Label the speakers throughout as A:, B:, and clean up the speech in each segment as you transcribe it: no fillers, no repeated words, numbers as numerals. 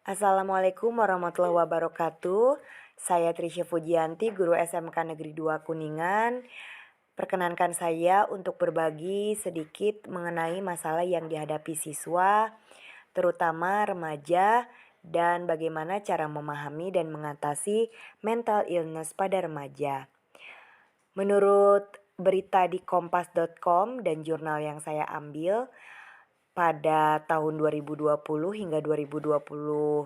A: Assalamualaikum warahmatullahi wabarakatuh. Saya Trisya Fujianti, guru SMK Negeri 2 Kuningan. Perkenankan saya untuk berbagi sedikit mengenai masalah yang dihadapi siswa, terutama remaja, dan bagaimana cara memahami dan mengatasi mental illness pada remaja. Menurut berita di kompas.com dan jurnal yang saya ambil, pada tahun 2020 hingga 2021-2022,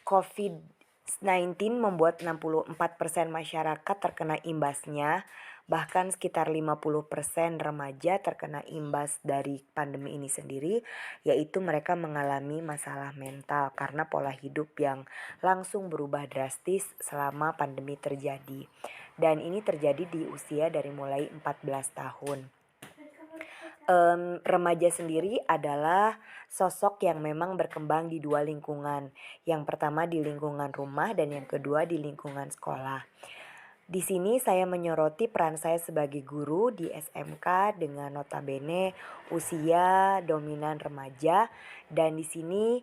A: COVID-19 membuat 64% masyarakat terkena imbasnya, bahkan sekitar 50% remaja terkena imbas dari pandemi ini sendiri, yaitu mereka mengalami masalah mental karena pola hidup yang langsung berubah drastis selama pandemi terjadi. Dan ini terjadi di usia dari mulai 14 tahun. Remaja sendiri adalah sosok yang memang berkembang di dua lingkungan. Yang pertama di lingkungan rumah dan yang kedua di lingkungan sekolah. Di sini saya menyoroti peran saya sebagai guru di SMK dengan notabene usia dominan remaja, dan di sini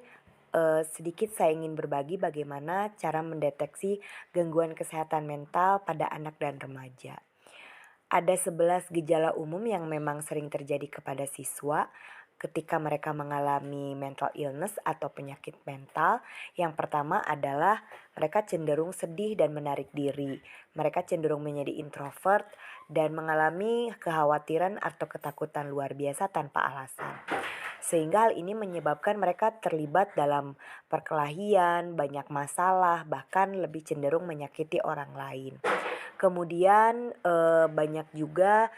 A: sedikit saya ingin berbagi bagaimana cara mendeteksi gangguan kesehatan mental pada anak dan remaja. Ada 11 gejala umum yang memang sering terjadi kepada siswa ketika mereka mengalami mental illness atau penyakit mental. Yang pertama adalah mereka cenderung sedih dan menarik diri. Mereka cenderung menjadi introvert dan mengalami kekhawatiran atau ketakutan luar biasa tanpa alasan. Sehingga hal ini menyebabkan mereka terlibat dalam perkelahian, banyak masalah, bahkan lebih cenderung menyakiti orang lain. Kemudian banyak juga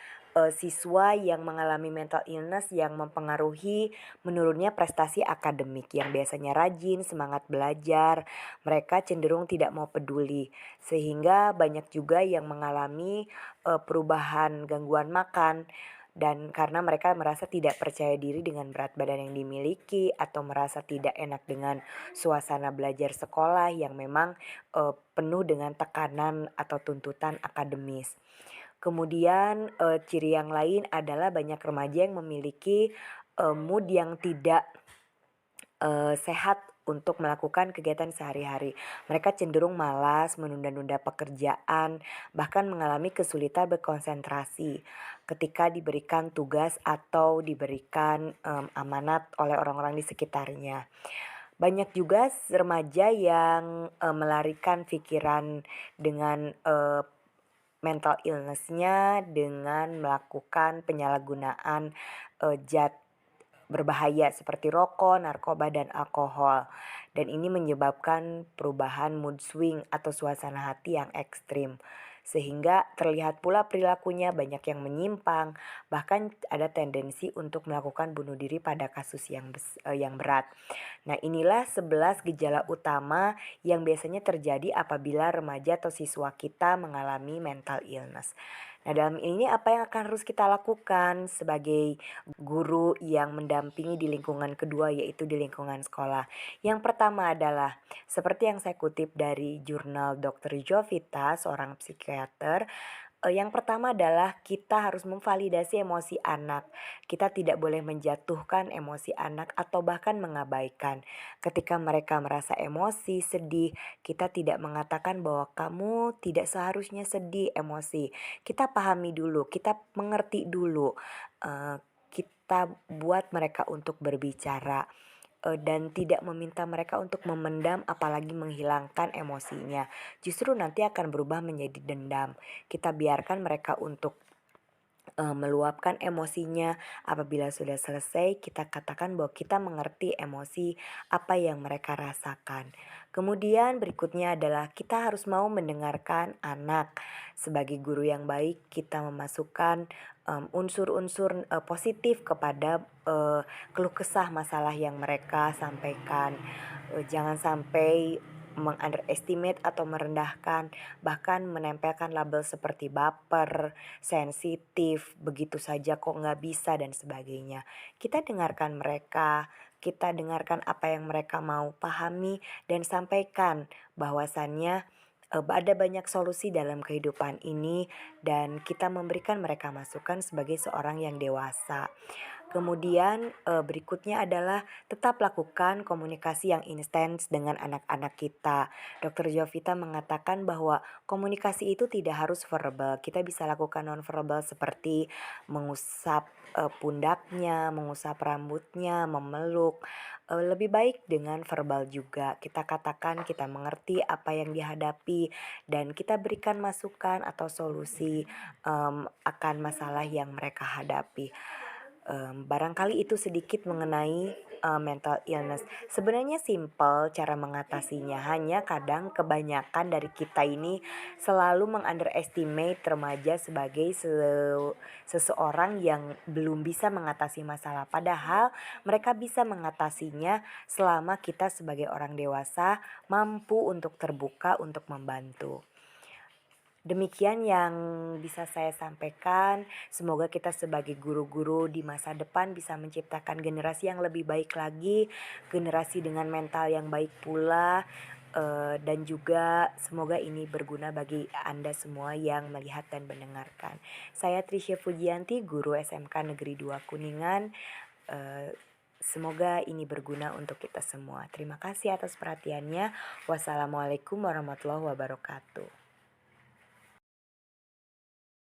A: siswa yang mengalami mental illness yang mempengaruhi menurunnya prestasi akademik. Yang biasanya rajin, semangat belajar, mereka cenderung tidak mau peduli. Sehingga banyak juga yang mengalami perubahan gangguan makan. Dan karena mereka merasa tidak percaya diri dengan berat badan yang dimiliki atau merasa tidak enak dengan suasana belajar sekolah yang memang penuh dengan tekanan atau tuntutan akademis. Kemudian ciri yang lain adalah banyak remaja yang memiliki mood yang tidak sehat untuk melakukan kegiatan sehari-hari. Mereka cenderung malas, menunda-nunda pekerjaan, bahkan mengalami kesulitan berkonsentrasi ketika diberikan tugas atau diberikan amanat oleh orang-orang di sekitarnya. Banyak juga remaja yang melarikan pikiran dengan mental illness-nya dengan melakukan penyalahgunaan zat berbahaya seperti rokok, narkoba, dan alkohol. Dan ini menyebabkan perubahan mood swing atau suasana hati yang ekstrim. Sehingga terlihat pula perilakunya banyak yang menyimpang, bahkan ada tendensi untuk melakukan bunuh diri pada kasus yang berat. Nah, inilah 11 gejala utama yang biasanya terjadi apabila remaja atau siswa kita mengalami mental illness. Nah, dalam ini apa yang akan harus kita lakukan sebagai guru yang mendampingi di lingkungan kedua, yaitu di lingkungan sekolah. Yang pertama adalah seperti yang saya kutip dari jurnal Dr. Jovita, seorang psikiater. Yang pertama adalah kita harus memvalidasi emosi anak. Kita tidak boleh menjatuhkan emosi anak atau bahkan mengabaikan. Ketika mereka merasa emosi, sedih, kita tidak mengatakan bahwa kamu tidak seharusnya sedih, emosi. Kita pahami dulu, kita mengerti dulu. Kita buat mereka untuk berbicara dan tidak meminta mereka untuk memendam apalagi menghilangkan emosinya. Justru nanti akan berubah menjadi dendam. Kita biarkan mereka untuk meluapkan emosinya. Apabila sudah selesai, kita katakan bahwa kita mengerti emosi apa yang mereka rasakan. Kemudian berikutnya adalah kita harus mau mendengarkan anak. Sebagai guru yang baik, kita memasukkan unsur-unsur positif kepada keluh kesah masalah yang mereka sampaikan. Jangan sampai mengunderestimate atau merendahkan, bahkan menempelkan label seperti baper, sensitif, begitu saja kok nggak bisa, dan sebagainya. Kita dengarkan mereka, kita dengarkan apa yang mereka mau pahami, dan sampaikan bahwasannya Ada banyak solusi dalam kehidupan ini dan kita memberikan mereka masukan sebagai seorang yang dewasa. Kemudian, berikutnya adalah tetap lakukan komunikasi yang intens dengan anak-anak kita. Dokter Jovita mengatakan bahwa komunikasi itu tidak harus verbal, kita bisa lakukan nonverbal seperti mengusap, pundaknya, mengusap rambutnya, memeluk. Lebih baik dengan verbal juga, kita katakan kita mengerti apa yang dihadapi dan kita berikan masukan atau solusi, akan masalah yang mereka hadapi. Barangkali itu sedikit mengenai, mental illness. Sebenarnya simpel cara mengatasinya, hanya kadang kebanyakan dari kita ini selalu meng-underestimate remaja sebagai seseorang yang belum bisa mengatasi masalah. Padahal mereka bisa mengatasinya selama kita sebagai orang dewasa mampu untuk terbuka untuk membantu. Demikian yang bisa saya sampaikan. Semoga kita sebagai guru-guru di masa depan bisa menciptakan generasi yang lebih baik lagi, generasi dengan mental yang baik pula, dan juga semoga ini berguna bagi Anda semua yang melihat dan mendengarkan. Saya Trisya Fujianti, guru SMK Negeri 2 Kuningan. eee, Semoga ini berguna untuk kita semua. Terima kasih atas perhatiannya. Wassalamualaikum warahmatullahi wabarakatuh.